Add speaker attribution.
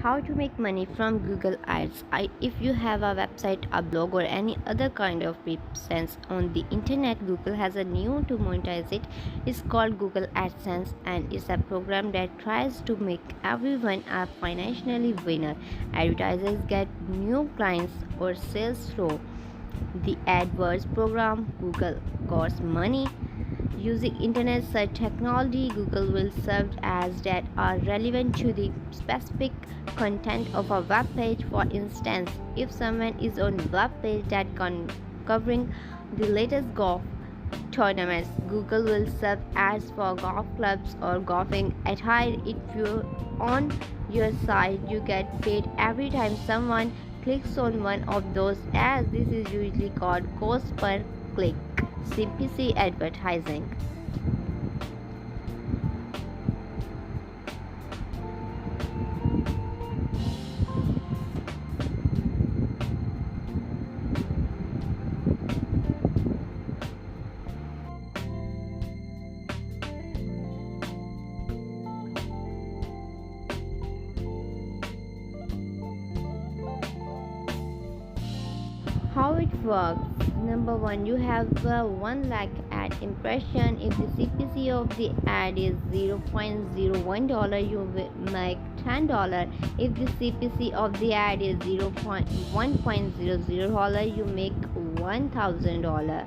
Speaker 1: How to make money from Google Ads. If you have a website, a blog, or any other kind of presence on the internet, Google has a new to monetize it. It's called Google AdSense, and it's a program that tries to make everyone a financially winner. Advertisers get new clients or sales through the AdWords program. Google costs money. Using internet search technology, Google will serve ads that are relevant to the specific content of a web page. For instance, if someone is on a web page that covering the latest golf tournaments, Google will serve ads for golf clubs or golfing attire. If you're on your site, you get paid every time someone clicks on one of those ads. This is usually called cost per click. CPC advertising. How it works: number one, you have 1 lakh ad impression. If the CPC of the ad is $0.01, you will make $10. If the CPC of the ad is $1.00, you make $1,000.